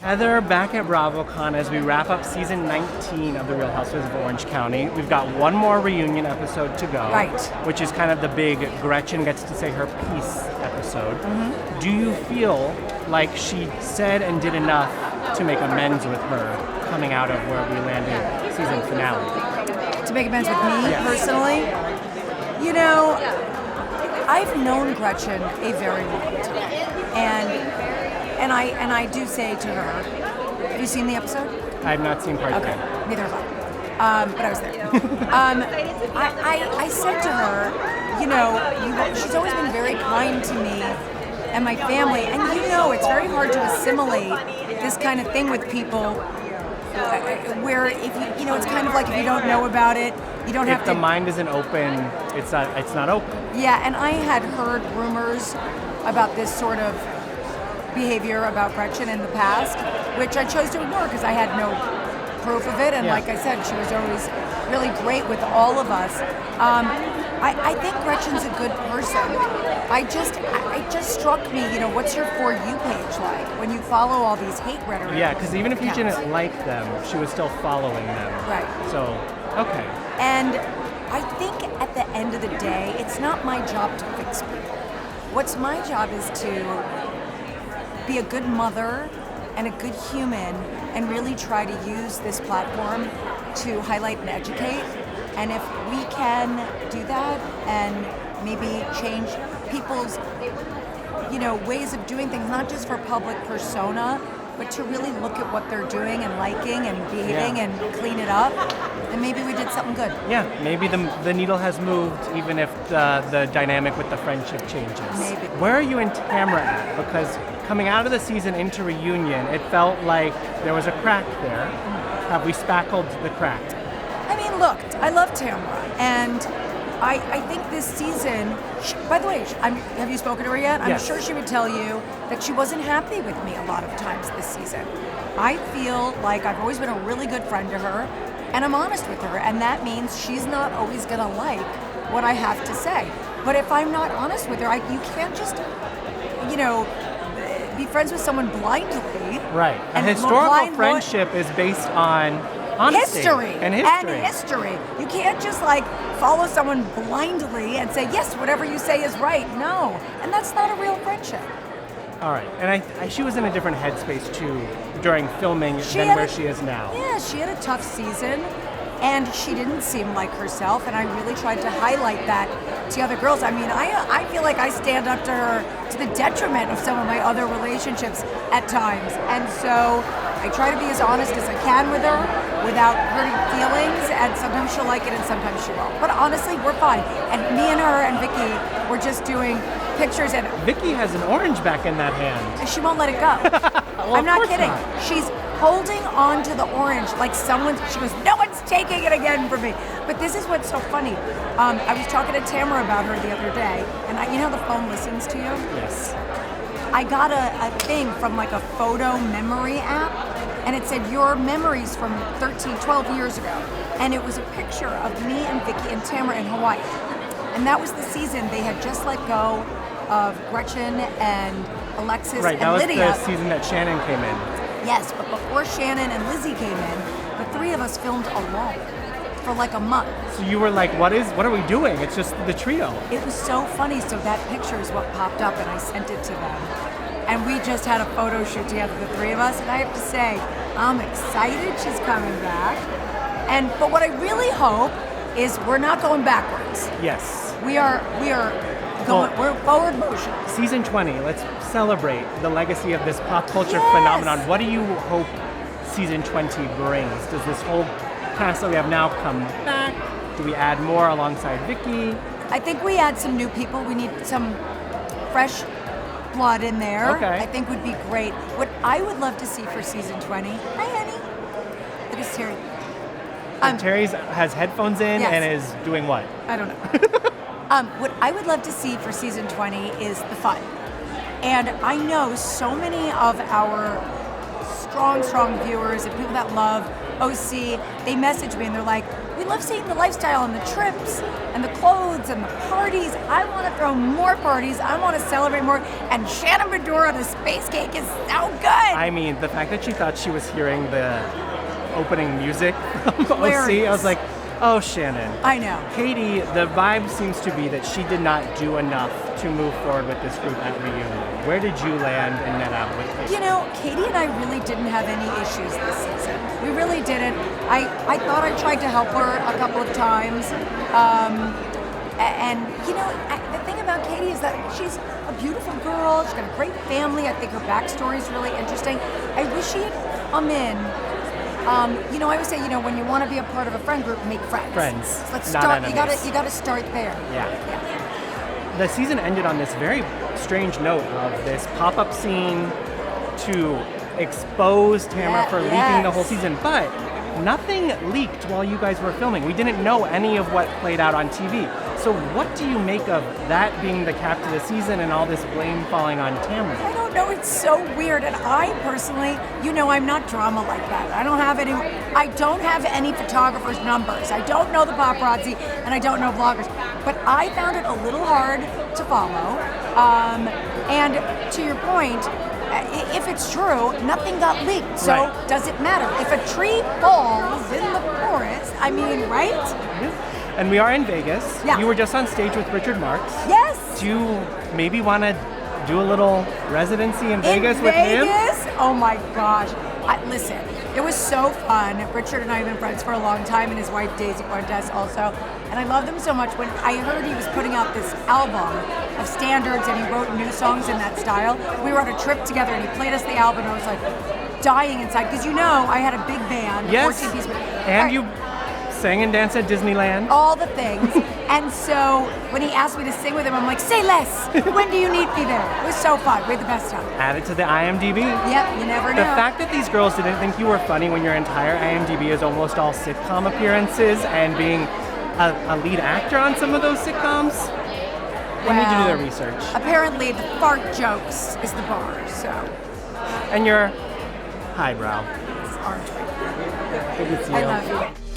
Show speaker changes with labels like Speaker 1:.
Speaker 1: Heather, back at BravoCon as we wrap up season 19 of The Real Housewives of Orange County. We've got one more reunion episode to go.
Speaker 2: Right.
Speaker 1: Which is kind of the big Gretchen gets to say her piece episode. Mm-hmm. Do you feel like she said and did enough to make amends with her coming out of where we landed season finale?
Speaker 2: To make amends with me, personally? You know, I've known Gretchen a very long time. And I do say to her, have you seen the episode?
Speaker 1: I have not seen part
Speaker 2: Okay, neither have I. But I was there. I said to her, you know, she's always been very kind to me and my family, and you know it's very hard to assimilate this kind of thing with people where if you know, it's kind of like if you don't know about it, you don't have to.
Speaker 1: If the mind isn't open, it's not open.
Speaker 2: Yeah, and I had heard rumors about this sort of behavior about Gretchen in the past, which I chose to ignore because I had no proof of it. And like I said, she was always really great with all of us. I think Gretchen's a good person. It just struck me, you know, what's your For You page like when you follow all these hate rhetoric?
Speaker 1: Yeah, because even if you didn't like them, she was still following them.
Speaker 2: Right.
Speaker 1: So, okay.
Speaker 2: And I think at the end of the day, it's not my job to fix people. What's my job is to be a good mother and a good human and really try to use this platform to highlight and educate. And if we can do that and maybe change people's, you know, ways of doing things, not just for public persona, but to really look at what they're doing and liking and behaving and clean it up, then maybe we did something good.
Speaker 1: Yeah, maybe the needle has moved, even if the dynamic with the friendship changes.
Speaker 2: Maybe.
Speaker 1: Where are you and Tamra at? Because coming out of the season into reunion, it felt like there was a crack there. Have we spackled the crack?
Speaker 2: I mean, look, I love Tamra, and I think this season, by the way, have you spoken to her yet? I'm sure she would tell you that she wasn't happy with me a lot of times this season. I feel like I've always been a really good friend to her, and I'm honest with her, and that means she's not always going to like what I have to say. But if I'm not honest with her, you can't just, you know, be friends with someone blindly.
Speaker 1: Right. A historical friendship is based on honesty.
Speaker 2: History.
Speaker 1: And history.
Speaker 2: You can't just like follow someone blindly and say, yes, whatever you say is right. No. And that's not a real friendship.
Speaker 1: All right. And she was in a different headspace too during filming than where she is now.
Speaker 2: Yeah, she had a tough season and she didn't seem like herself, and I really tried to highlight that to other girls. I mean, I feel like I stand up to her to the detriment of some of my other relationships at times. And so I try to be as honest as I can with her without hurting feelings, and sometimes she'll like it and sometimes she won't. But honestly, we're fine. And me and her and Vicky were just doing pictures, and
Speaker 1: Vicky has an orange back in that hand.
Speaker 2: She won't let it go.
Speaker 1: Well,
Speaker 2: I'm not kidding. She's holding on to the orange like she goes, no one's taking it again from me. But this is what's so funny. I was talking to Tamra about her the other day, and you know how the phone listens to you?
Speaker 1: Yes.
Speaker 2: I got a thing from like a photo memory app, and it said your memories from 12 years ago. And it was a picture of me and Vicky and Tamra in Hawaii. And that was the season they had just let go of Gretchen and Alexis and Lydia.
Speaker 1: Right, that was the season that Shannon came in.
Speaker 2: Yes, but before Shannon and Lizzie came in, the three of us filmed alone for like a month.
Speaker 1: So you were like, what are we doing? It's just the trio.
Speaker 2: It was so funny. So that picture is what popped up, and I sent it to them. And we just had a photo shoot together, the three of us. And I have to say, I'm excited she's coming back. But what I really hope is we're not going backwards.
Speaker 1: Yes.
Speaker 2: We're forward motion.
Speaker 1: Season 20, let's celebrate the legacy of this pop culture phenomenon. What do you hope season 20 brings? Does this whole cast that we have now come back? Do we add more alongside Vicky?
Speaker 2: I think we add some new people. We need some fresh blood in there.
Speaker 1: Okay.
Speaker 2: I think would be great. What I would love to see for season 20. Hi, honey. Look at Terry.
Speaker 1: Terry has headphones in and is doing what?
Speaker 2: I don't know. What I would love to see for season 20 is the fun. And I know so many of our strong viewers and people that love OC, they message me and they're like, we love seeing the lifestyle and the trips and the clothes and the parties. I want to throw more parties. I want to celebrate more. And Shannon Beador on a space cake is so good.
Speaker 1: I mean, the fact that she thought she was hearing the opening music from OC, I was like, oh, Shannon.
Speaker 2: I know.
Speaker 1: Katie, the vibe seems to be that she did not do enough to move forward with this group at reunion. Where did you land and net out with Katie?
Speaker 2: You know, Katie and I really didn't have any issues this season. We really didn't. I thought I tried to help her a couple of times. And, you know, the thing about Katie is that she's a beautiful girl. She's got a great family. I think her backstory is really interesting. I wish she had come in. You know, I always say, you know, when you want to be a part of a friend group, make friends.
Speaker 1: Friends,
Speaker 2: Let's
Speaker 1: not
Speaker 2: start.
Speaker 1: enemies.
Speaker 2: You got to start there.
Speaker 1: Yeah. The season ended on this very strange note of this pop-up scene to expose Tamara for leaking the whole season, but nothing leaked while you guys were filming. We didn't know any of what played out on TV. So what do you make of that being the cap to the season and all this blame falling on Tamara?
Speaker 2: I don't know. It's so weird. And I personally, you know, I'm not drama like that. I don't have any photographers' numbers. I don't know the paparazzi, and I don't know vloggers. But I found it a little hard to follow. And to your point, if it's true, nothing got leaked. So does it matter? If a tree falls in the forest, I mean, right?
Speaker 1: And we are in Vegas.
Speaker 2: Yeah.
Speaker 1: You were just on stage with Richard Marx.
Speaker 2: Yes.
Speaker 1: Do you maybe want to do a little residency in Vegas with him?
Speaker 2: Oh my gosh. Listen, it was so fun. Richard and I have been friends for a long time, and his wife Daisy Fuentes also. And I love them so much. When I heard he was putting out this album of standards and he wrote new songs in that style, we were on a trip together and he played us the album, and I was like dying inside. Because you know, I had a big band,
Speaker 1: yes.
Speaker 2: 14 piece.
Speaker 1: And you sang and danced at Disneyland.
Speaker 2: All the things. And so when he asked me to sing with him, I'm like, say less. When do you need me there? It was so fun. We had the best time.
Speaker 1: Add it to the IMDb.
Speaker 2: Yep, you never know.
Speaker 1: The fact that these girls didn't think you were funny when your entire IMDb is almost all sitcom appearances and being a lead actor on some of those sitcoms, they need to do their research.
Speaker 2: Apparently the fart jokes is the bar, so.
Speaker 1: And you're highbrow.
Speaker 2: It's our
Speaker 1: Good to see you.
Speaker 2: I love you.